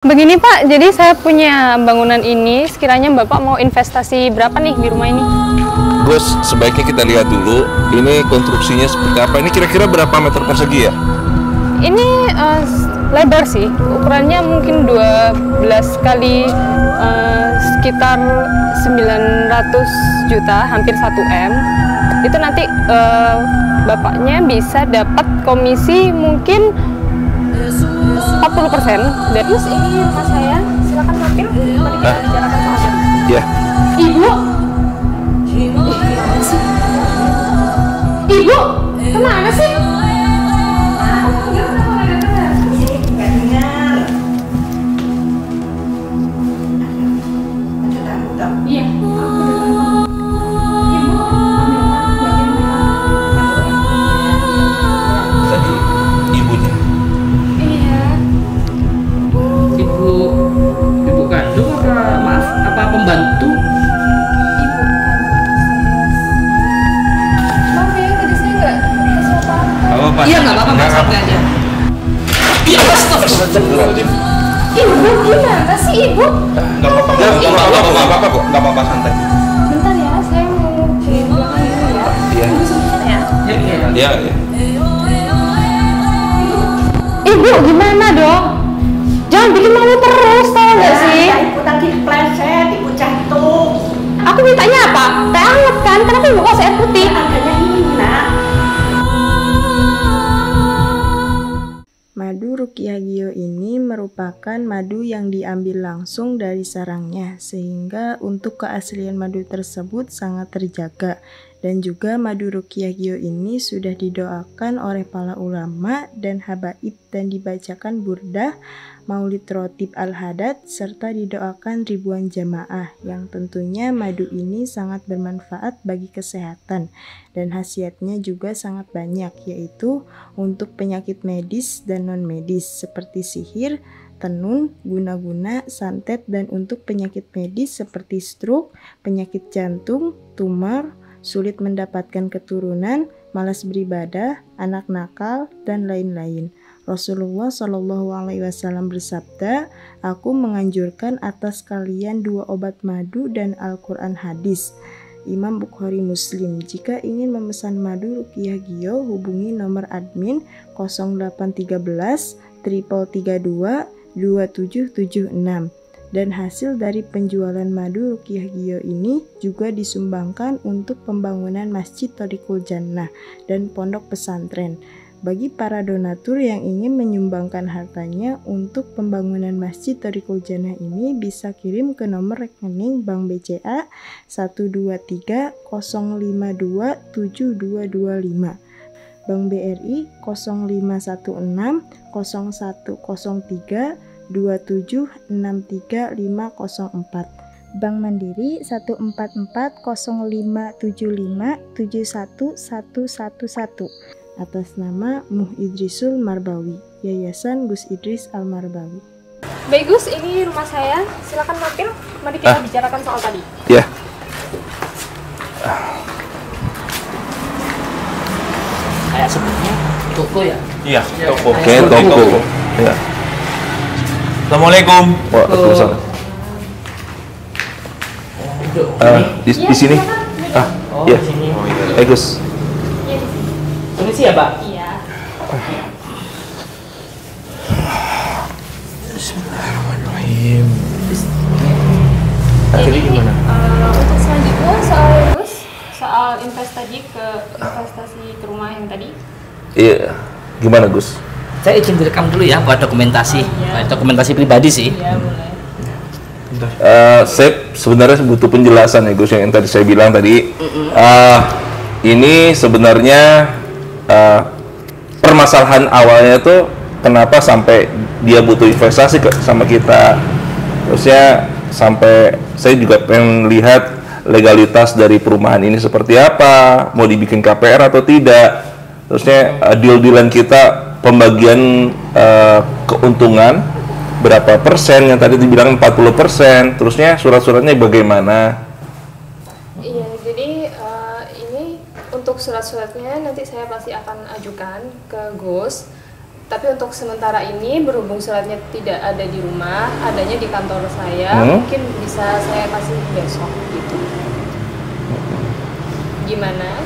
Begini Pak, jadi saya punya bangunan ini, sekiranya Bapak mau investasi berapa nih di rumah ini? Gus, sebaiknya kita lihat dulu, ini konstruksinya seperti apa, ini kira-kira berapa meter persegi ya? Ini lebar sih, ukurannya mungkin 12 kali sekitar 900 juta, hampir 1 M. Itu nanti Bapaknya bisa dapat komisi mungkin 40%. Terus ini rumah saya, silakan mampir. Mari kita bicarakan soalnya. Iya. Ibu, Ibu, kemana sih? Iya. Tadi ibunya. Iya. Ibu kandung apa pembantu? Ibu maaf ya, tadi saya nggak kasih apa-apa. Iya nggak apa-apa, Mas, santai aja. Iya, astagfirullahaladzim. Ibu gimana sih Ibu? Nggak apa-apa kok, nggak apa-apa santai. Bentar ya, saya mau ke belakang dulu ya. Iya. Tunggu sebentar ya. Iya. Ibu gimana dong? Jangan bikin malu terus, tau nggak sih? Ibu tadi kepleset, ibu jatuh. Aku mintanya apa? Teh anget kan? Kenapa Ibu kasih air putih? Harganya ini, Nak. Madu Ruqyah Gio ini merupakan madu yang diambil langsung dari sarangnya, sehingga untuk keaslian madu tersebut sangat terjaga. Dan juga madu Ruqyah Gio ini sudah didoakan oleh para ulama dan habaib dan dibacakan burdah, maulid rotib al-hadad, serta didoakan ribuan jamaah, yang tentunya madu ini sangat bermanfaat bagi kesehatan dan khasiatnya juga sangat banyak, yaitu untuk penyakit medis dan non-medis seperti sihir, tenun, guna-guna, santet, dan untuk penyakit medis seperti stroke, penyakit jantung, tumor, sulit mendapatkan keturunan, malas beribadah, anak nakal, dan lain-lain. Rasulullah Shallallahu Alaihi Wasallam bersabda, "Aku menganjurkan atas kalian 2 obat madu dan Al-Quran hadis." Imam Bukhari Muslim. Jika ingin memesan madu Ruqyah Gio, hubungi nomor admin 0813 332 2776. Dan hasil dari penjualan madu Ruqyah Gio ini juga disumbangkan untuk pembangunan Masjid Thoriqul Jannah dan pondok pesantren. Bagi para donatur yang ingin menyumbangkan hartanya untuk pembangunan Masjid Thoriqul Jannah ini bisa kirim ke nomor rekening Bank BCA 123 052 7225, Bank BRI 0516 0103 2763504, Bank Mandiri 1440575711111, atas nama Muh Idrisul Marbawi, Yayasan Gus Idris Al Marbawi. Baik Gus, ini rumah saya, silakan mampir. Mari kita bicarakan soal tadi. Iya. Kayak sebutnya toko ya? Iya, toko. Oke, toko. Ya. Assalamualaikum. Waalaikumsalam. Di sini. Oh, Iya. di sini. Gus. Permisi ya, Pak? Iya. Bismillahirrahmanirrahim. Jadi gimana? Untuk selanjutnya soal investasi ke rumah yang tadi. Iya. Gimana Gus? Saya izin direkam dulu ya buat dokumentasi. Iya. Dokumentasi pribadi sih. Iya, boleh. Saya sebenarnya butuh penjelasan ya Gus, yang tadi saya bilang tadi. Ini sebenarnya permasalahan awalnya tuh kenapa sampai dia butuh investasi sama kita. Terusnya sampai saya juga pengen lihat legalitas dari perumahan ini seperti apa, mau dibikin KPR atau tidak. Terusnya deal-dealan kita, pembagian keuntungan berapa persen, yang tadi dibilang 40%, terusnya surat-suratnya bagaimana? Iya, jadi ini untuk surat-suratnya nanti saya pasti akan ajukan ke Gus. Tapi untuk sementara ini berhubung suratnya tidak ada di rumah, adanya di kantor saya, mungkin bisa saya kasih besok gitu. Gimana?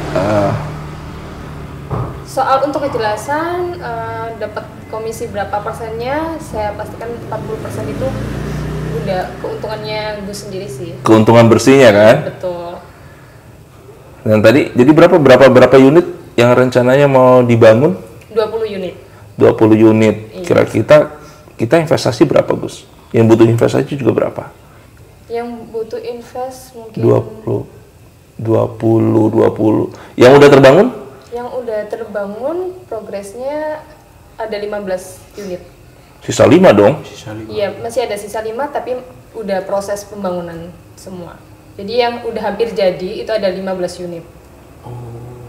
Soal untuk kejelasan dapat komisi berapa persennya, saya pastikan 40% itu udah keuntungannya Gus sendiri sih. Keuntungan bersihnya kan? Betul. Dan tadi jadi berapa unit yang rencananya mau dibangun? 20 unit. 20 unit. Iya. Kira kita investasi berapa, Gus? Yang butuh investasi juga berapa? Yang butuh invest mungkin 20. Yang udah terbangun? Yang udah terbangun progresnya ada 15 unit. Sisa 5 dong. Iya, masih ada sisa 5 tapi udah proses pembangunan semua. Jadi yang udah hampir jadi itu ada 15 unit.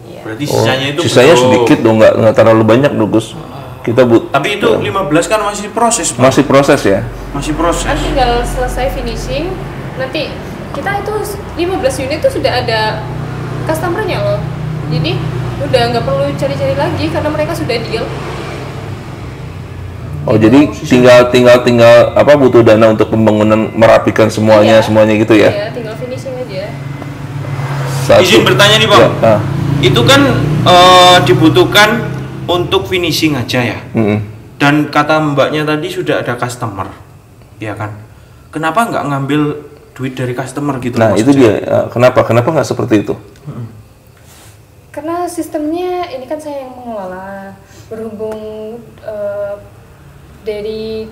Iya. Berarti sisanya itu sisanya sedikit dong, nggak terlalu banyak dong, Gus. Kita tapi itu 15 kan masih proses, Pak. Masih proses ya? Masih proses. Kan tinggal selesai finishing, nanti kita itu 15 unit itu sudah ada customer-nya loh. Jadi udah nggak perlu cari-cari lagi karena mereka sudah deal. Oh, jadi tinggal apa butuh dana untuk pembangunan, merapikan semuanya gitu ya? Iya, tinggal finishing aja. Izin bertanya nih, Bang. Ya, Itu kan dibutuhkan untuk finishing aja ya. Dan kata Mbaknya tadi sudah ada customer, ya kan? Kenapa nggak ngambil duit dari customer gitu? Nah, itu dia. Kenapa nggak seperti itu? Karena sistemnya ini kan saya yang mengelola. Berhubung dari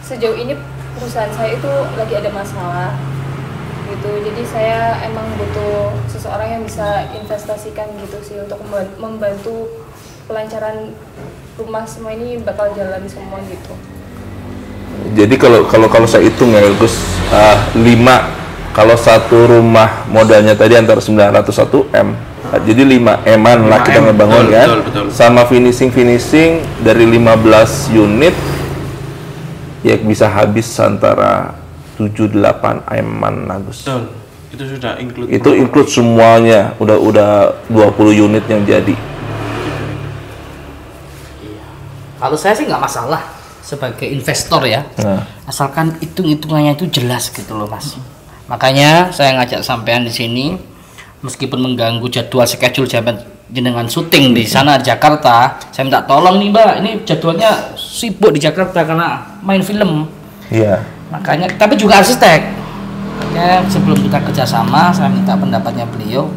sejauh ini perusahaan saya itu lagi ada masalah gitu, jadi saya emang butuh seseorang yang bisa investasikan gitu sih untuk membantu pelancaran rumah semua ini bakal jalan semua gitu. Jadi kalau saya hitung ya Gus, 5 kalau satu rumah modalnya tadi antara 901 M, jadi 5 M-an lah kita ngebangun kan, betul. sama finishing dari 15 unit ya bisa habis antara 7-8 M-an lah Gus. Betul. Itu sudah include. Itu include semuanya, udah 20 unit yang jadi. Kalau saya sih nggak masalah sebagai investor ya, asalkan hitung-hitungannya itu jelas gitu loh Mas. Makanya saya ngajak sampean di sini, meskipun mengganggu jadwal schedule jenengan syuting di sana di Jakarta, saya minta tolong nih Mbak, ini jadwalnya sibuk di Jakarta karena main film. Iya. Makanya, tapi juga arsitek. Makanya sebelum kita kerjasama, saya minta pendapatnya beliau.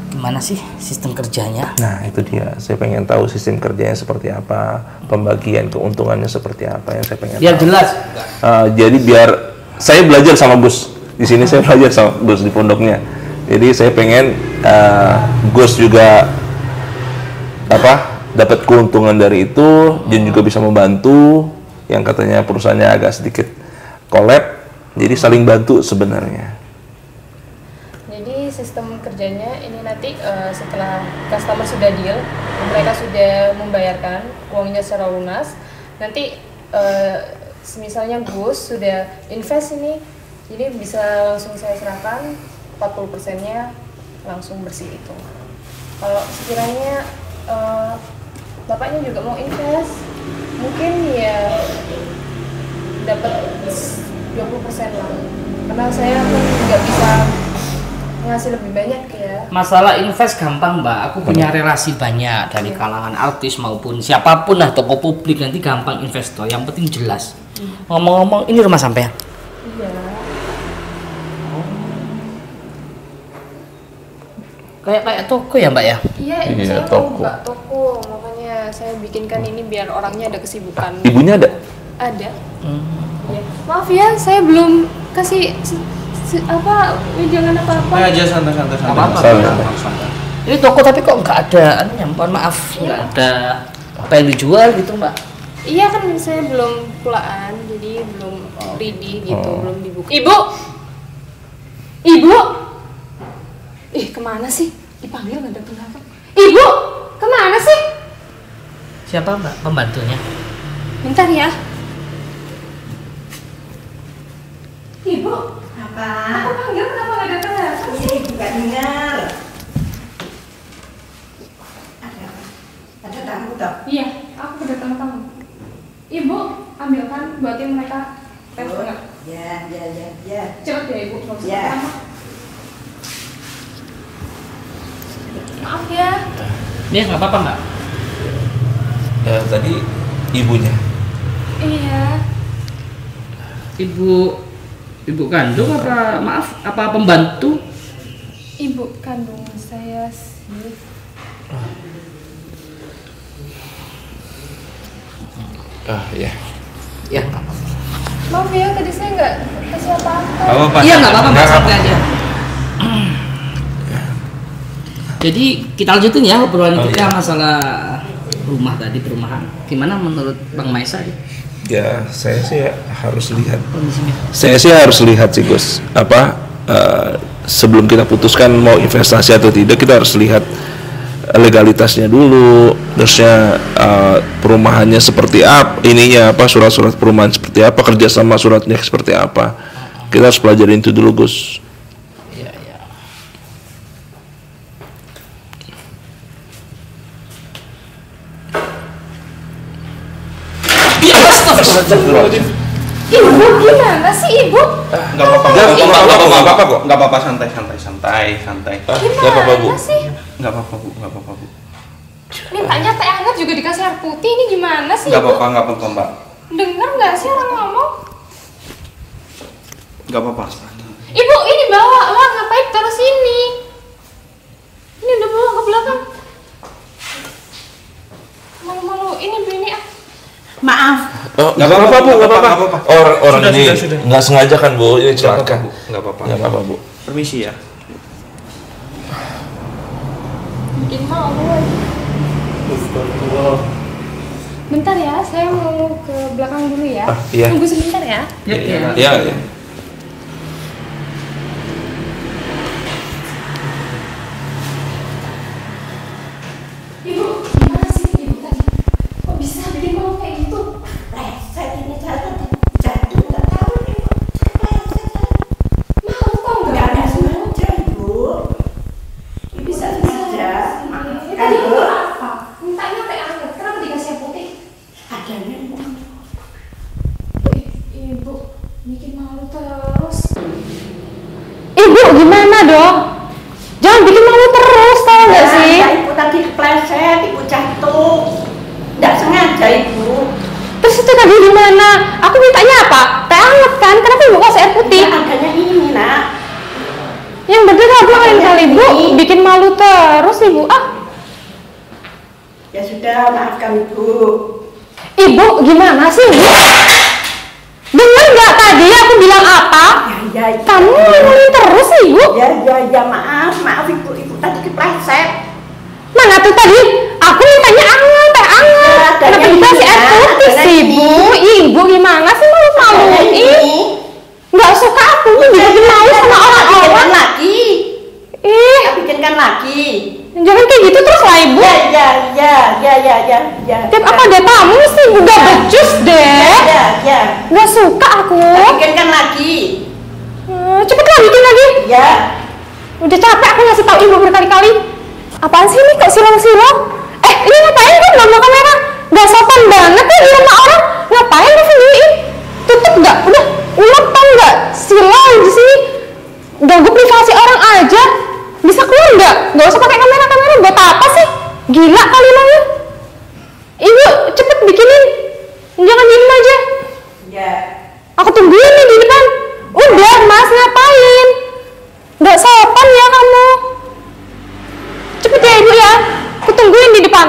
Gimana sih sistem kerjanya? Nah itu dia, saya pengen tahu sistem kerjanya seperti apa, pembagian keuntungannya seperti apa yang saya pengen Biar tahu. jelas. Jadi biar saya belajar sama Gus di sini, saya belajar sama Gus di pondoknya. Jadi saya pengen Gus juga dapat keuntungan dari itu, dan juga bisa membantu yang katanya perusahaannya agak sedikit collab, jadi saling bantu sebenarnya. Jadi sistem kerjanya ini nanti setelah customer sudah deal, mereka sudah membayarkan uangnya secara lunas, nanti misalnya Gus sudah invest ini, jadi bisa langsung saya serahkan 40%-nya langsung bersih itu. Kalau sekiranya bapaknya juga mau invest, mungkin ya dapat 20% lah, karena saya pun nggak bisa ngasih lebih banyak ya. Masalah invest gampang Mbak, aku punya relasi banyak dari kalangan artis maupun siapapun lah, tokoh publik, nanti gampang investor, yang penting jelas. Ngomong-ngomong, ini rumah sampean? Iya. Kayak toko ya Mbak ya? Iya, saya mau buka toko, makanya saya bikinkan ini biar orangnya ada kesibukan. Ibunya ada? Ada. Ya. Maaf ya, saya belum kasih jangan apa-apa. Aja santai-santai. Ini toko tapi kok nggak ada, mohon maaf, nggak ada apa yang dijual gitu Mbak? Iya kan saya belum pulaan, jadi belum ready gitu, belum dibuka. Ibu, kemana sih? Dipanggil nggak datang. Ibu, kemana sih? Siapa Mbak pembantunya? Bentar ya. Ibu, Apa? aku panggil kenapa nggak datang? Iya, ibu gak dengar. Ada tamu toh? Iya, aku datang tamu. Ibu, ambilkan buatin mereka teh enggak? Ya. Cepet ya Ibu, nggak usah Ya. lama. Maaf ya. Ya nggak apa-apa Mbak. Ya, tadi ibunya. Iya. Ibu kandung apa maaf apa pembantu? Ibu kandung saya sih. Ya. Ya nggak apa-apa. Maaf ya, tadi saya nggak kasih apa-apa. Apa? Iya nggak apa-apa Mbak, Nggak santai aja. Jadi kita lanjutin ya obrolan Oh, kita iya. masalah rumah tadi, perumahan. Gimana menurut Bang Maisa? Ya, saya sih harus lihat. Kondisinya. Saya sih harus lihat sih Gus. Sebelum kita putuskan mau investasi atau tidak, kita harus lihat legalitasnya dulu, terusnya perumahannya seperti apa, ininya apa, surat-surat perumahan seperti apa, kerjasama suratnya seperti apa. Kita harus pelajarin itu dulu Gus. Iya. Ya, astagfirullahaladzim. Ibu gimana sih Ibu? Nggak apa-apa, kok. Nggak apa-apa, santai. Nggak apa-apa Bu. Gimana sih? Nggak apa-apa bu. Mintanya teh hangat juga dikasih air putih, ini gimana sih Nggak Ibu? apa-apa Mbak. Dengar nggak sih orang ngomong? Nggak apa-apa. Ibu ini bawa lah, ngapain terus ini? Ini udah bawa ke belakang. Malu-malu ini begini ah. Maaf. Oh, nggak apa-apa Bu, nggak apa-apa. Orang Sudah, ini sudah. nggak sengaja kan Bu, ini Nggak apa-apa, celaka. Bu. Nggak apa-apa. Nggak apa-apa Bu. Permisi ya. Bikin malu lagi. Bentar ya, saya mau ke belakang dulu ya. Iya. Tunggu sebentar ya. Iya. Ibu, gimana sih Ibu tadi? Kok bisa bikin malu kayak gitu? Pleset ini jatuh nggak tahu nih. Pleset. Malu tau Nggak nggak? ada sengaja Ibu. Ibu Bisa sengaja. Ini Kan tadi Ibu Ibu apa? Mintanya teh hangat, kenapa dikasih air putih? adanya Ibu bikin malu terus. Ibu gimana dong? Jangan bikin malu terus, tau nggak sih? Ibu tadi kepleset, Ibu jatuh. Nggak sengaja Ibu. Terus itu tadi di mana? Aku mintanya apa? Teh hangat kan? Kenapa Ibu kasih air putih? Ya, adanya ini nak. Yang bener aku lain kali Bu, bikin malu terus Ibu. Ah, Ya sudah, maafkan Ibu. Ibu gimana sih Ibu? Dengar nggak tadi aku bilang apa? Ya, Kamu ngomongin terus Ibu. Ya, maaf Ibu tadi kepleset. Mana tuh tadi? Aku mintanya hangat, teh hangat. Ya, Kenapa adanya dikasih ini, air Nak. putih Adanya sih ini. Bu? Ibu gimana sih malu-maluin? Nggak suka aku dibikin malu sama orang-orang. Bikinkan lagi. Ih, Bikinkan lagi. jangan kayak gitu terus lah Ibu. Ya. Tiap apa ada tamu sih Ibu gak becus deh. Ya. Gak suka aku. Bikinkan lagi. Cepet lah bikin lagi. Ya. Udah capek aku ngasih tahu Ibu berkali-kali. Apaan sih ini kok silang-silang? Ini ngapain kan nggak mau kamera? Gak sopan banget ya di rumah orang. Ngapain lu videoin? Tutup gak? Udah ulet tau gak? Silang di sini. Ganggu privasi orang aja. Bisa keluar nggak? Gak usah pakai kamera buat apa sih? Gila kali lo ya. Ibu cepet bikinin. Jangan diem aja. Ya. Aku tungguin nih di depan. Udah Mas, ngapain? Gak sopan ya kamu. Cepet ya Ibu ya. Aku tungguin di depan.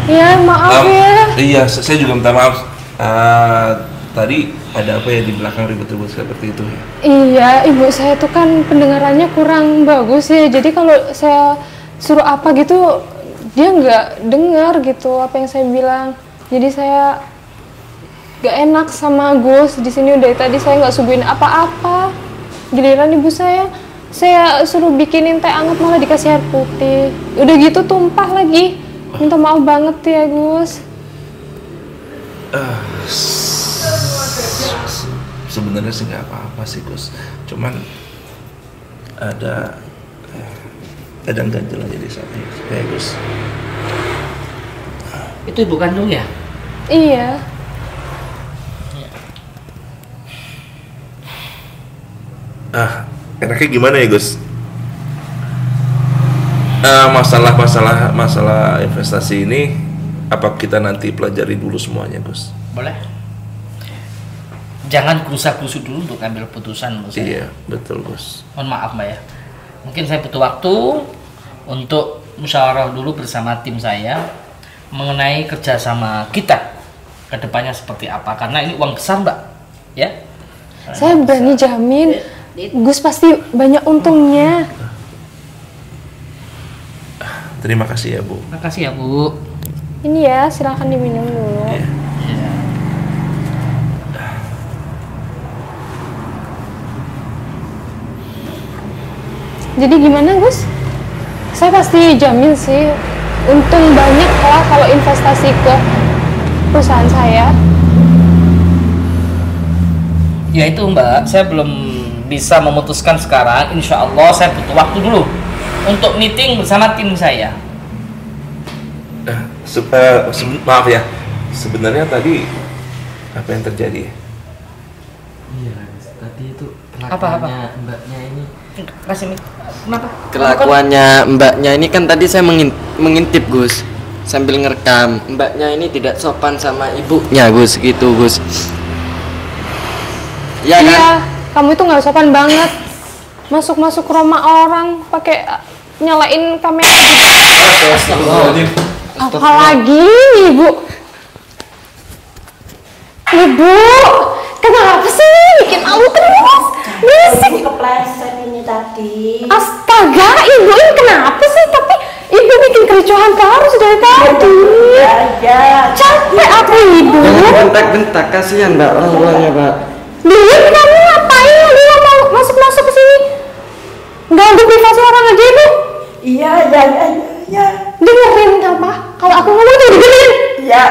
Ya maaf ya. Iya, saya juga minta maaf. Tadi ada apa ya di belakang ribut-ribut seperti itu ya? Iya, ibu saya tuh kan pendengarannya kurang bagus ya. Jadi kalau saya suruh apa gitu, dia nggak dengar gitu apa yang saya bilang. Jadi saya nggak enak sama Gus di sini. Dari tadi saya nggak suguhin apa-apa. Giliran ibu saya suruh bikinin teh anget malah dikasih air putih. Udah gitu tumpah lagi. Minta maaf banget ya Gus. Sebenarnya sih nggak apa-apa sih Gus, cuman ada kadang ganjel aja di sana ya Gus. Itu ibu kandung ya? Iya. Enaknya gimana ya Gus? Masalah investasi ini apa kita nanti pelajari dulu semuanya Gus? Boleh. Jangan gerusa-gerusu dulu untuk ambil putusan Gus. Iya betul Gus. Mohon maaf Mbak ya. Mungkin saya butuh waktu untuk musyawarah dulu bersama tim saya mengenai kerjasama kita ke depannya seperti apa, karena ini uang besar Mbak ya. Saya berani jamin Gus pasti banyak untungnya. Terima kasih ya Bu. Terima kasih ya Bu. Ini ya, silakan diminum dulu. Iya. Jadi gimana Gus? Saya pasti jamin sih untung banyak lah kalau investasi ke perusahaan saya. Ya itu Mbak, saya belum bisa memutuskan sekarang. Insya Allah saya butuh waktu dulu untuk meeting bersama tim saya. Maaf ya, sebenarnya tadi apa yang terjadi? Iya, tadi itu Apa? kelakuannya mbaknya ini. Kasih kenapa? Kelakuannya mbaknya ini kan tadi saya mengintip Gus, sambil ngerekam. Mbaknya ini tidak sopan sama ibunya Gus, gitu Gus. Iya kan? Iya, kamu itu nggak sopan banget. Masuk-masuk ke rumah orang pakai nyalain kamera. Apalagi Ibu? Ibu, kenapa sih bikin malu terus? Berisik. Kepleset ini tadi. Astaga, Ibu ini kenapa sih? Tapi Ibu bikin kericuhan terus dari tadi. Ya. Capek aku Ibu. Jangan bentak-bentak, kasihan Mbak orang tuanya Pak. Diam kamu ngapain? Dia mau masuk-masuk ke sini. Ganggu privasi orang aja Ibu. Iya. Dengerin apa? Kalau aku ngomong tuh dengerin. Ya.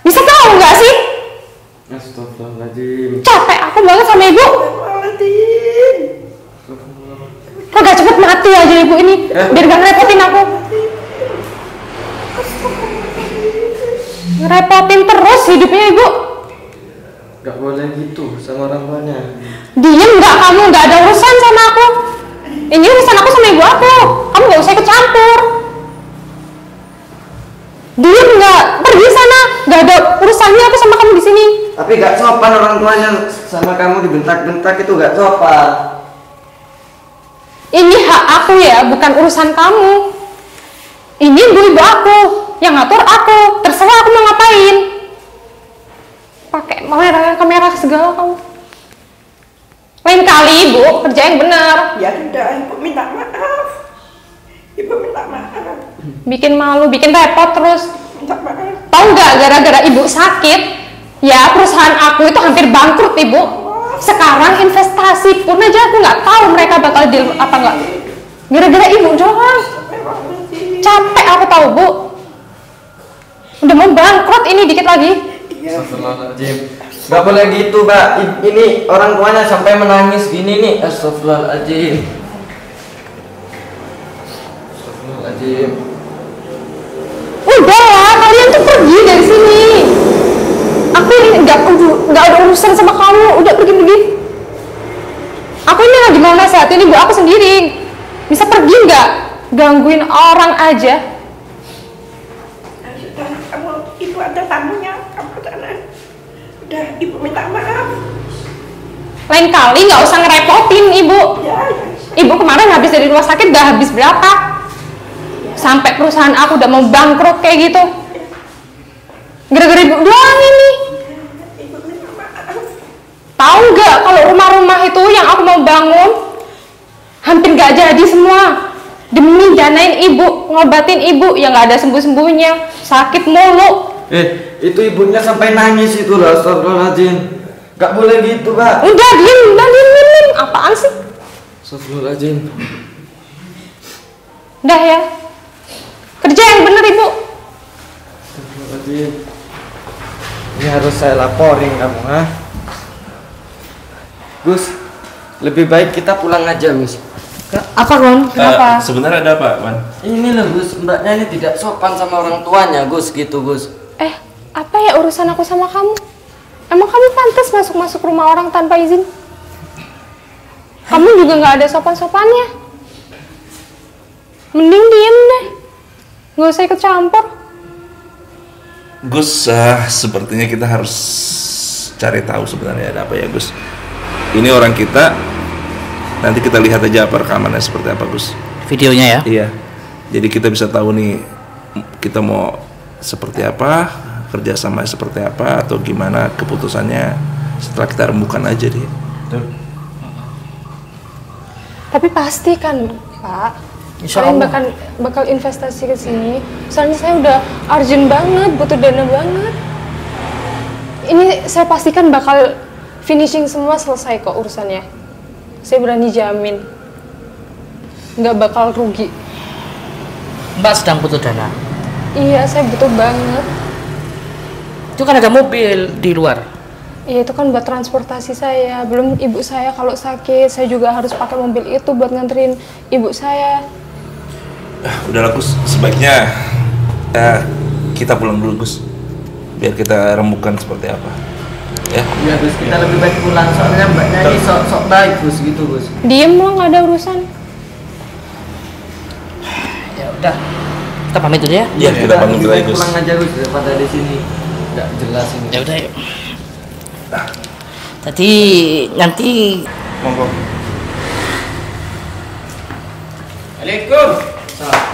Bisa tahu nggak sih? Astagfirullahaladzim. Capek aku banget sama Ibu. Kagak cepet mati aja Ibu ini. Biar gak ngerepotin aku. Ngerepotin terus hidupnya Ibu. Gak boleh gitu sama orang tuanya. Diem nggak kamu? Nggak ada urusan sama aku. Ini urusan aku sama ibu aku. Kamu nggak usah ikut campur. Diem nggak? Pergi sana. Nggak ada urusannya aku sama kamu di sini. Tapi gak sopan orang tuanya sama kamu, dibentak-bentak itu gak sopan. Ini hak aku ya, bukan urusan kamu. Ini ibu aku yang ngatur aku. Terserah aku mau ngapain. Pakai kamera segala kamu. Lain kali Ibu kerja yang benar. Ya sudah, Ibu minta maaf. Ibu minta maaf. Bikin malu, bikin repot terus. Minta maaf. Tahu nggak, gara-gara Ibu sakit, ya perusahaan aku itu hampir bangkrut Ibu. Sekarang investasi pun aja aku nggak tahu mereka bakal deal apa nggak. Gara-gara Ibu doang. Capek aku tahu Bu. Udah mau bangkrut ini dikit lagi. Astagfirullahaladzim. Gak boleh gitu Mbak. Ini orang tuanya sampai menangis gini nih. Astagfirullahaladzim. Astagfirullahaladzim. Udah lah, kalian tuh pergi dari sini. Aku ini nggak ada urusan sama kamu. Udah pergi. Aku ini lagi mau nasihatin ibu aku sendiri. Bisa pergi nggak? Gangguin orang aja. Sudah, Ibu ada tamunya. Kamu sana. Udah, Ibu minta maaf. Lain kali nggak usah ngerepotin Ibu. Ya. Ibu kemarin habis dari rumah sakit udah habis berapa? Sampai perusahaan aku udah mau bangkrut kayak gitu. Gara-gara Ibu doang ini. Ibu minta maaf. Tahu nggak kalau rumah-rumah itu yang aku mau bangun hampir nggak jadi semua. Demi danain Ibu, ngobatin Ibu yang nggak ada sembuh-sembuhnya, sakit mulu. Itu ibunya sampai nangis itu loh. Astagfirullahaladzim. Gak boleh gitu Pak. Udah diem. Apaan sih? Astagfirullahaladzim. Udah ya. Kerja yang bener Ibu. Astagfirullahaladzim. Ini harus saya laporin kamu, ha? Gus, lebih baik kita pulang aja, Gus. Apa Gon? Kenapa? Sebenarnya ada apa, Wan? Ini loh Gus, mbaknya ini tidak sopan sama orang tuanya Gus, gitu Gus. Apa ya urusan aku sama kamu? Emang kamu pantas masuk rumah orang tanpa izin? Kamu juga nggak ada sopan-sopannya. Mending diem deh, nggak usah ikut campur. Gus, sepertinya kita harus cari tahu sebenarnya ada apa ya, Gus. Ini orang kita, nanti kita lihat aja apa rekamannya seperti apa, Gus. Videonya ya? Iya. Jadi kita bisa tahu nih kita mau seperti apa, kerjasama seperti apa, atau gimana keputusannya setelah kita rembukan aja deh. Tapi pasti kan, Pak, Insya kalian Allah. bakal investasi ke sini. Soalnya saya udah urgent banget, butuh dana banget. Ini saya pastikan bakal finishing semua, selesai kok urusannya. Saya berani jamin, nggak bakal rugi. Mbak sedang butuh dana. Iya, saya butuh banget. Itu kan ada mobil di luar. Iya, itu kan buat transportasi saya. Belum ibu saya kalau sakit, saya juga harus pakai mobil itu buat nganterin ibu saya. Udahlah, Gus, sebaiknya kita pulang dulu, Gus, biar kita rembukan seperti apa. Ya. Iya Gus, kita lebih baik pulang soalnya mbaknya ini sok baik Gus, gitu Gus. Diem lo, nggak ada urusan. Ya udah. Kita pamit dulu ya. Iya, kita bangun dulu aja, Gus. Pulang aja Gus, daripada di sini nggak jelas ini. Ya udah yuk. Tadi nanti Monggo.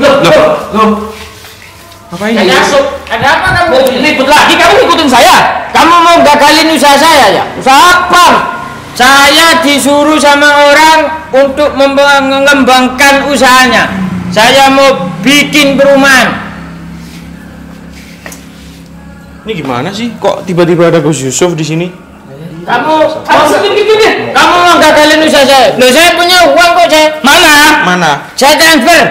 Loh. Apa ini? Ada apa kamu? Ribut lagi, kamu ngikutin saya? Kamu mau gagalin usaha saya ya? Usaha apa? Saya disuruh sama orang untuk mengembangkan usahanya. Saya mau bikin perumahan. Ini gimana sih? Kok tiba-tiba ada Gus Yusuf di sini? Kamu gini. Kamu mau gagalin usaha saya? Loh, saya punya uang kok saya. Mana? Saya transfer.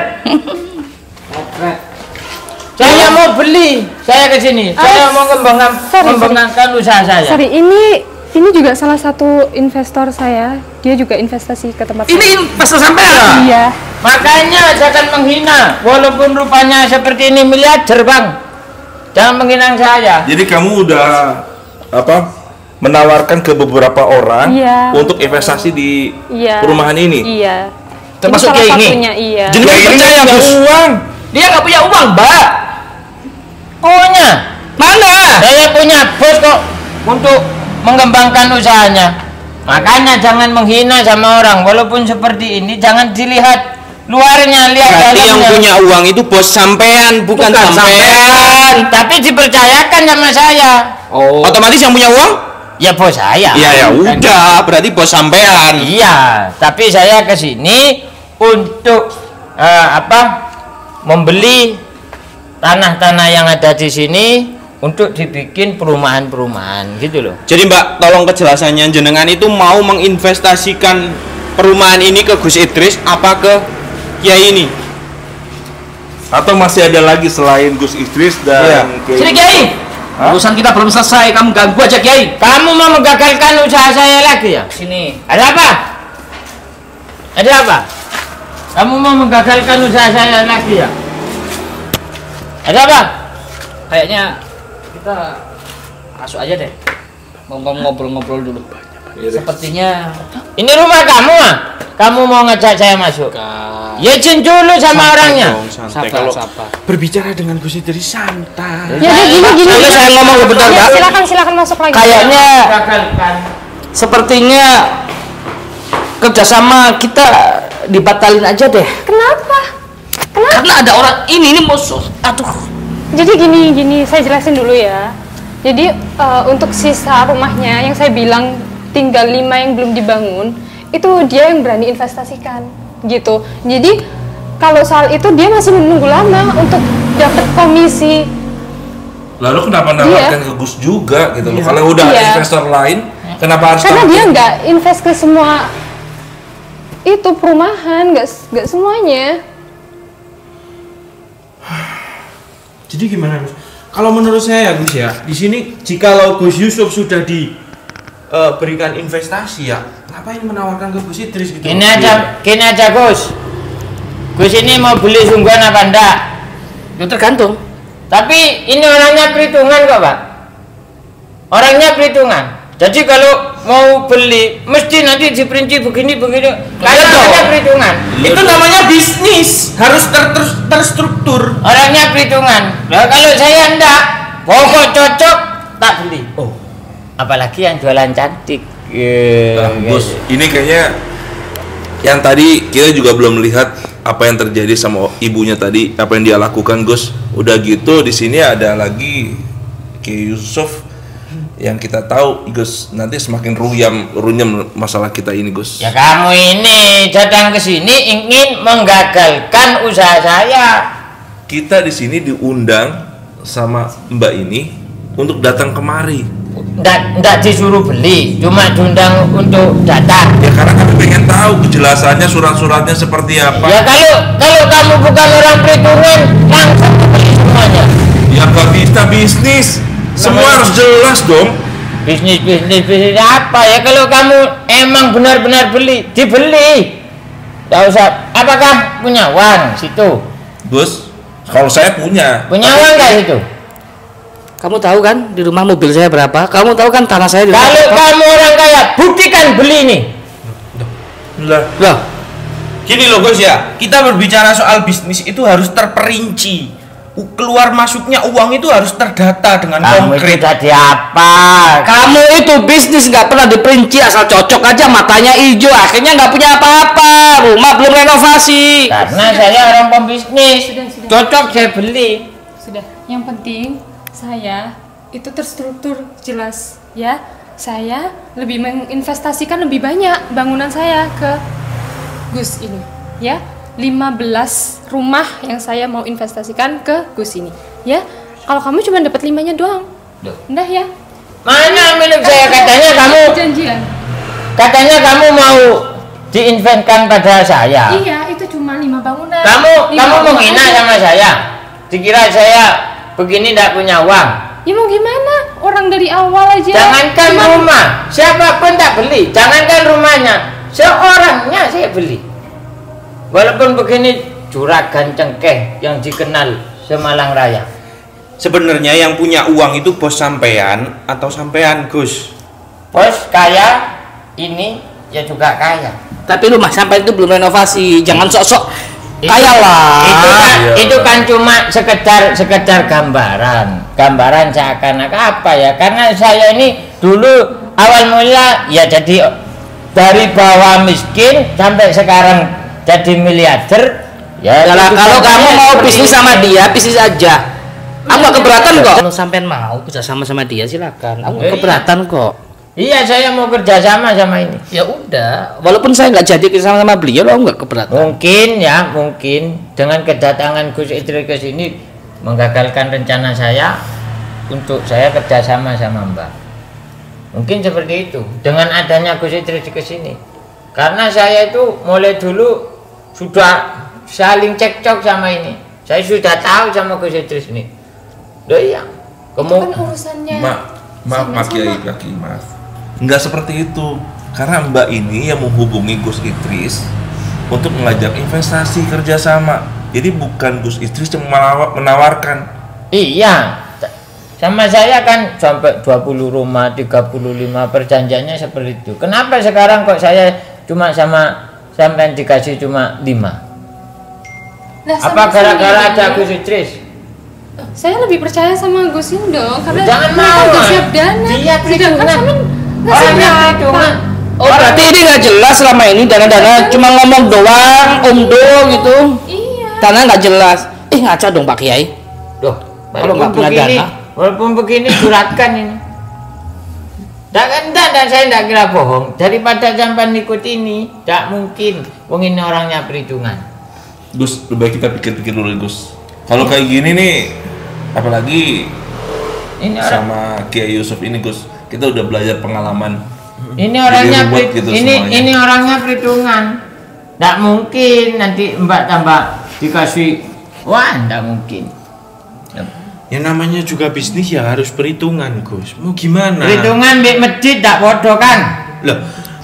Saya mau beli. Saya ke sini. Saya mau mengembangkan usaha saya. Sorry, ini juga salah satu investor saya. Dia juga investasi ke tempat Ini saya. investor sampean. Iya. Makanya jangan menghina. Walaupun rupanya seperti ini miliarder, Bang. Jangan menghina saya. Jadi kamu udah menawarkan ke beberapa orang untuk investasi di perumahan ini. Iya. Termasuk ini salah kayak ini. satunya, iya. Jadi Kayak ini percaya nggak Gus. punya uang. Dia nggak punya uang, Mbak. Punya. Mana? Saya punya bos kok untuk mengembangkan usahanya. Makanya jangan menghina sama orang. Walaupun seperti ini, jangan dilihat luarnya, lihat Berarti yang dalamnya. punya uang itu bos sampean, bukan sampean. Tapi dipercayakan sama saya. Oh. Otomatis yang punya uang? Ya bos saya. Iya ya Kan udah, berarti bos sampean. Iya, tapi saya ke sini untuk membeli tanah-tanah yang ada di sini untuk dibikin perumahan-perumahan gitu loh. Jadi Mbak, tolong kejelasannya, jenengan itu mau menginvestasikan perumahan ini ke Gus Idris apa ke Kiai ini? Atau masih ada lagi selain Gus Idris dan Sini Kiai. Urusan kita belum selesai, kamu ganggu aja Kiai. Kamu mau menggagalkan usaha saya lagi ya? Sini. Ada apa? Ada apa? Kamu mau menggagalkan usaha saya lagi ya? Ada apa? Kayaknya kita masuk aja deh. Mau ngobrol-ngobrol dulu. Sepertinya ini rumah kamu ah? Kamu mau ngajak saya masuk? Ya izin dulu sama orangnya. Santai. Kalau berbicara dengan Gus Idris santai. Ya udah, gini. Boleh saya ngomong sebentar, Mbak? Silakan masuk lagi. Kayaknya sepertinya kerjasama kita dibatalin aja deh. Kenapa? Karena ada orang ini musuh. Aduh. Jadi gini, saya jelasin dulu ya. Jadi untuk sisa rumahnya yang saya bilang tinggal 5 yang belum dibangun, itu dia yang berani investasikan gitu. Jadi kalau soal itu dia masih menunggu lama untuk dapat komisi. Lalu kenapa nawarkan ke Gus juga gitu loh? Kalau udah ada investor lain, kenapa harus Karena tahu? dia nggak invest ke semua itu perumahan, nggak semuanya. Jadi gimana Gus? Kalau menurut saya ya Gus ya, di sini jikalau Gus Yusuf sudah diberikan investasi ya, ngapain menawarkan ke Gus Idris gitu? Gini aja Gus. Gus ini mau beli sungguhan apa enggak? Itu tergantung. Tapi ini orangnya perhitungan kok Pak. Orangnya perhitungan. Jadi kalau mau beli mesti nanti diperinci begini. Karena orangnya perhitungan. Itu namanya bisnis, harus terstruktur. Orangnya perhitungan. Nah, kalau saya enggak, pokok cocok tak beli. Oh, Apalagi yang jualan cantik. Gus, ini kayaknya yang tadi kita juga belum melihat apa yang terjadi sama ibunya tadi, apa yang dia lakukan, Gus. Udah gitu di sini ada lagi Kiai Yusuf yang kita tahu, Gus, nanti semakin runyam masalah kita ini, Gus. Ya kamu ini datang ke sini ingin menggagalkan usaha saya. Kita di sini diundang sama Mbak ini untuk datang kemari. Nggak disuruh beli, cuma diundang untuk datang. Ya karena kami pengen tahu kejelasannya, surat-suratnya seperti apa. Ya kalau kamu bukan orang perhitungan, langsung beli semuanya. Ya nggak bisa bisnis, semua harus jelas dong. Bisnis apa ya? Kalau kamu emang benar-benar beli, dibeli. Nggak usah. Apakah punya uang situ? Gus, kalau saya punya. Punya uang nggak situ? Kamu tahu kan di rumah mobil saya berapa? Kamu tahu kan tanah saya di rumah Kalau berapa? kamu orang kaya, buktikan beli ini. Lah, gini loh Gus ya, kita berbicara soal bisnis itu harus terperinci. Keluar masuknya uang itu harus terdata dengan Kamu itu konkret. tadi apa? kamu itu bisnis nggak pernah diperinci, asal cocok aja matanya hijau, akhirnya nggak punya apa-apa, rumah belum renovasi. Karena saya orang pembisnis. Sudah. Cocok saya beli. Sudah. Yang penting saya itu terstruktur jelas ya. Saya lebih menginvestasikan lebih banyak bangunan saya ke Gus ini ya. 15 rumah yang saya mau investasikan ke Gus ini ya. Kalau kamu cuma dapat 5-nya doang. Udah ya. Mana milik saya? Katanya kamu mau diinvestkan pada saya. Iya, itu cuma 5 bangunan. Kamu Lima menghina aja. sama saya. Dikira saya begini tidak punya uang. Ya mau gimana? Orang dari awal aja. Jangankan Cuma- rumah, siapapun tak beli. Jangankan rumahnya, seorangnya saya beli. Walaupun begini juragan cengkeh yang dikenal Semalang Raya. Sebenarnya yang punya uang itu bos sampean atau sampean Gus? Bos kaya, ini ya juga kaya. Tapi rumah sampai itu belum renovasi, jangan sok-sok Itu- kaya lah. Itu kan cuma sekedar gambaran seakan-akan apa ya, karena saya ini dulu awal mula ya jadi dari bawah miskin sampai sekarang jadi miliarder ya. Yalah, itu kalau contohnya kamu mau seperti bisnis ini. sama dia, bisnis aja. Aku gak keberatan kok. Kalau sampean mau kerja sama dia silakan. Aku gak Iya. keberatan kok. Iya, saya mau kerjasama sama ini. Ya udah, walaupun saya nggak jadi kerja sama beliau, aku nggak keberatan. Mungkin dengan kedatangan Gus Idris ke sini menggagalkan rencana saya untuk saya kerjasama sama Mbak. Mungkin seperti itu dengan adanya Gus Idris ke sini. Karena saya itu mulai dulu sudah saling cekcok sama ini. Saya sudah tahu sama Gus Idris ini. Loh iya. Itu kan urusannya. Maaf Kiai, maaf. Nggak seperti itu. Karena Mbak ini yang menghubungi Gus Idris untuk mengajak investasi kerjasama. Jadi bukan Gus Idris yang menawarkan. Iya. Sama saya kan sampai 20 rumah, 35 perjanjiannya seperti itu. Kenapa sekarang kok saya cuma sampai dikasih cuma 5? Nah, Apa sama gara-gara sendiri. ada Gus Idris? Saya lebih percaya sama Gus ini dong, karena Jangan mereka mau, udah ah. siap dana. Dia Sedangkan perhitungan. kami nggak Orangnya seberapa. perhitungan. Oh berarti ini nggak jelas selama ini dana-dana cuma ngomong doang, omdo gitu. Iya. Karena nggak jelas. Ngaca dong Pak Kiai. Loh, Kalau nggak punya dana. walaupun begini suratkan ini. Dan saya tidak kira bohong. Daripada sampai ikut ini, tidak mungkin. Wong ini orangnya perhitungan. Gus, lebih baik kita pikir-pikir dulu Gus. Kalau kayak gini nih, apalagi Ini orang, sama Kiai Yusuf ini Gus, kita udah belajar pengalaman. ini orangnya ribet gitu semuanya. ini orangnya perhitungan. Tidak mungkin nanti Mbak tambah dikasih. Wah, tidak mungkin. Ya namanya juga bisnis ya harus perhitungan Gus. Mau gimana? Perhitungan di masjid tak bodoh kan? Loh,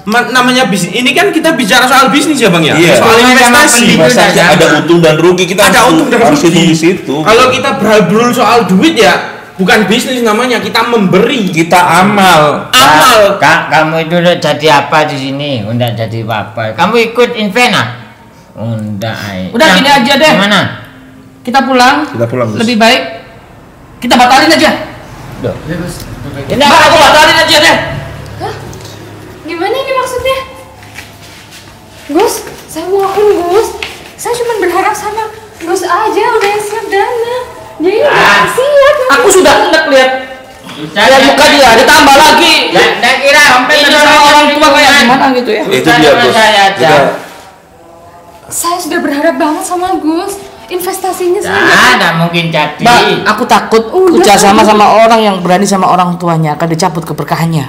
namanya bisnis ini kan kita bicara soal bisnis ya Bang ya. Iya. Soal investasi. Ada untung dan rugi, kita Ada untung dan harus rugi. hitung di situ. Kalau kita berhabrul soal duit ya bukan bisnis namanya, kita memberi. Kita amal. Kak, kamu itu udah jadi apa di sini? Udah jadi apa? Kamu ikut Invena? Udah gini aja deh. Gimana? Kita pulang. Gus. Lebih baik kita batalin aja. Ini Aku batalin aja deh. Hah? Gimana ini maksudnya? Gus, saya mohon Gus. Saya cuma berharap sama Gus aja udah siap dana. Jadi nggak siap. Aku sudah enak lihat muka dia, ditambah lagi. Nggak kira Sampai ini sama orang tua kayak gimana gitu ya. Itu dia Gus. Saya sudah berharap banget sama Gus. Investasinya Nah, nggak mungkin jadi. Mbak, aku takut kerja sama orang yang berani sama orang tuanya akan dicabut keberkahannya.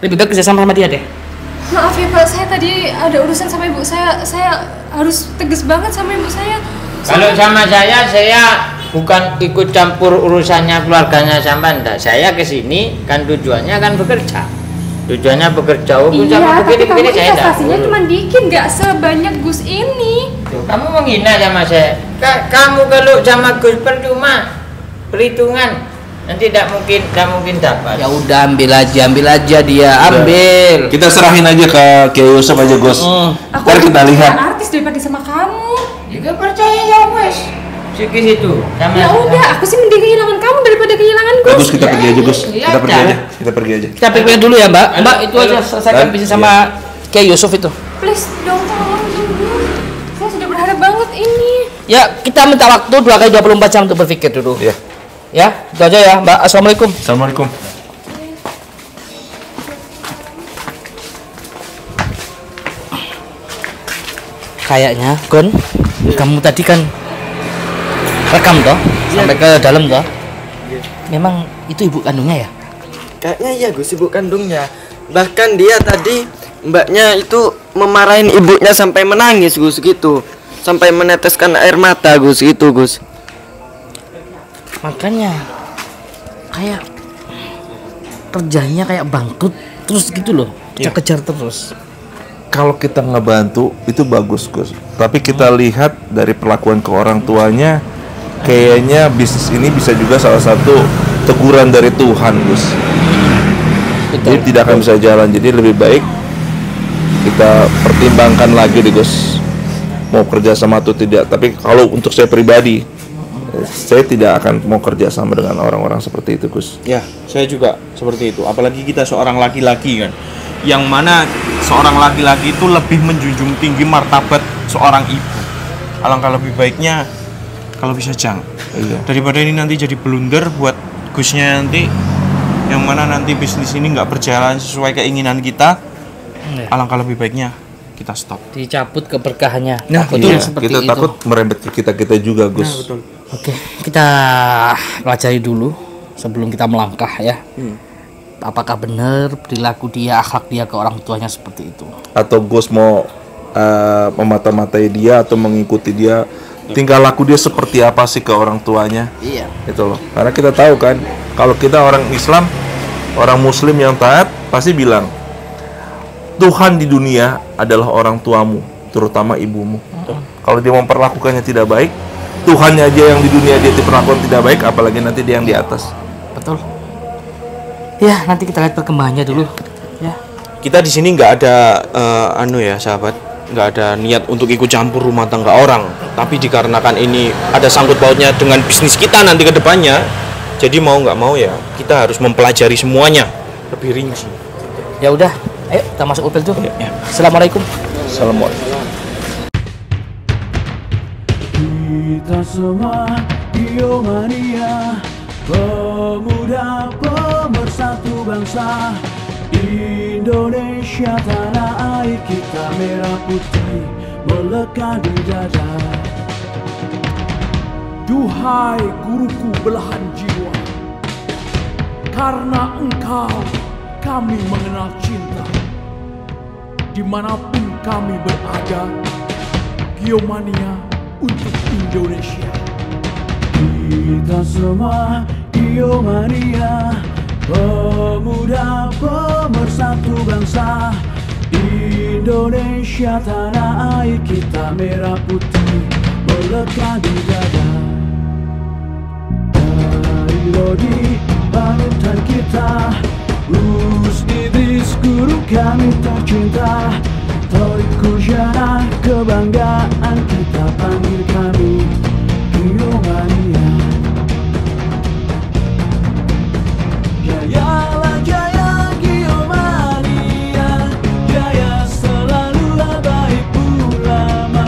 Lebih baik kerja sama dia deh. Maaf ya Pak, saya tadi ada urusan sama ibu saya. Saya harus tegas banget sama ibu saya. Kalau sama saya bukan ikut campur urusannya keluarganya sampean. Enggak, saya kesini kan tujuannya kan bekerja. Tujuannya bekerja, Iya, tapi kamu begini saya investasinya cuma dikit, nggak sebanyak Gus ini. Tuh, kamu menghina sama saya. Kamu kalau sama Gus percuma perhitungan, nanti tidak mungkin dapat. Ya udah ambil aja dia, ambil. Kita serahin aja ke Kiai Yusuf aja Gus. Aku Ntar kita lebih lihat. percaya artis daripada sama kamu. Juga percaya ya wes. Sikis itu. Ya udah, aku sih mending kehilangan kamu daripada kehilangan Gus. Bagus, kita pergi aja Gus. Iya, Kita pergi iya. aja. Kita pergi aja. Kita pikir dulu ya Mbak. Mbak itu aja selesaikan bisnis sama Kiai Yusuf itu. Please dong, tolong dulu. Saya sudah berharap banget ini. Ya kita minta waktu 2 kali 24 jam untuk berpikir dulu. Iya. Ya, itu aja ya Mbak. Assalamualaikum. Assalamualaikum. Kayaknya Gon, kamu tadi kan rekam toh sampai ke dalam toh. Memang itu ibu kandungnya ya? Kayaknya iya Gus, ibu kandungnya. Bahkan dia tadi mbaknya itu memarahin ibunya sampai menangis Gus gitu. Sampai meneteskan air mata Gus gitu Gus. Makanya kayak kerjanya kayak bangkrut terus gitu loh. Kita kejar terus. Kalau kita ngebantu itu bagus Gus. Tapi kita lihat dari perlakuan ke orang tuanya, kayaknya bisnis ini bisa juga salah satu teguran dari Tuhan Gus. Jadi tidak akan bisa jalan. Jadi lebih baik kita pertimbangkan lagi deh Gus, mau kerja sama atau tidak. Tapi kalau untuk saya pribadi, saya tidak akan mau kerja sama dengan orang-orang seperti itu Gus. Ya, saya juga seperti itu. Apalagi kita seorang laki-laki kan, yang mana seorang laki-laki itu lebih menjunjung tinggi martabat seorang ibu. Alangkah lebih baiknya kalau bisa jangan. Iya. Daripada ini nanti jadi blunder buat Gusnya nanti, yang mana nanti bisnis ini nggak berjalan sesuai keinginan kita. Alangkah lebih baiknya kita stop. Dicabut keberkahannya. Nah, Betul iya. seperti Kita itu. takut merembet ke kita juga Gus. Betul. Oke, kita pelajari dulu sebelum kita melangkah ya. Apakah benar perilaku dia, akhlak dia ke orang tuanya seperti itu? Atau Gus mau memata-matai dia atau mengikuti dia, tingkah laku dia seperti apa sih ke orang tuanya? Iya. Itu loh. Karena kita tahu kan, kalau kita orang Islam, orang Muslim yang taat pasti bilang Tuhan di dunia adalah orang tuamu, terutama ibumu. Kalau dia memperlakukannya tidak baik, Tuhannya aja yang di dunia dia diperlakukan tidak baik, apalagi nanti dia yang di atas. Betul. Ya, nanti kita lihat perkembangannya dulu. Ya. Kita di sini nggak ada sahabat, nggak ada niat untuk ikut campur rumah tangga orang. Tapi dikarenakan ini ada sangkut pautnya dengan bisnis kita nanti ke depannya, jadi mau nggak mau ya kita harus mempelajari semuanya lebih rinci. Ya udah, ayo kita masuk mobil tuh. Ya. Assalamualaikum. Assalamualaikum. Kita semua Biomania, pemuda pemersatu bangsa. Indonesia tanah air kita, merah putih melekat di dada. Duhai guruku belahan jiwa, karena engkau kami mengenal cinta. Dimanapun kami berada, Biomania untuk Indonesia. Kita semua Biomania, pemuda pemersatu bangsa. Indonesia tanah air kita merah putih melekat di dada. Dari Lodi panutan kita, Gus Idris guru kami tercinta, Torik Kurjana kebanggaan kita panggil kami Giomania. Jayalah jaya Giomania, jaya selalu baik ulama,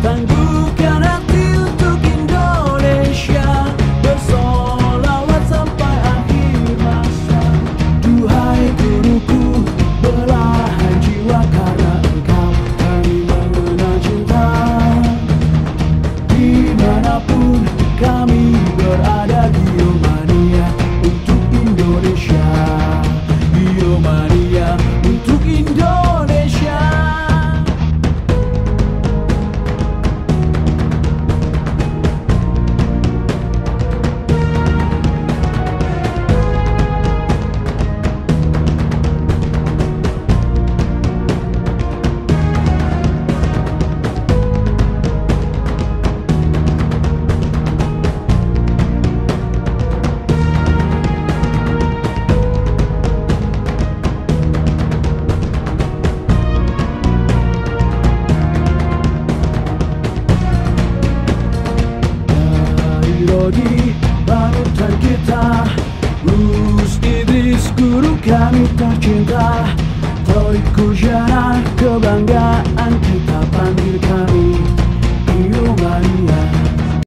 tangguhkan hati untuk Indonesia, bersolawat sampai akhir masa. Duhai guruku, belahan jiwa karena engkau kami mengenal cinta. Dimanapun kami berada, Giomania untuk Indonesia, Giomania untuk Indonesia. Lodi panutan kita, Gus Idris guru kami tercinta, Torik Kurjana kebanggaan kita panggil kami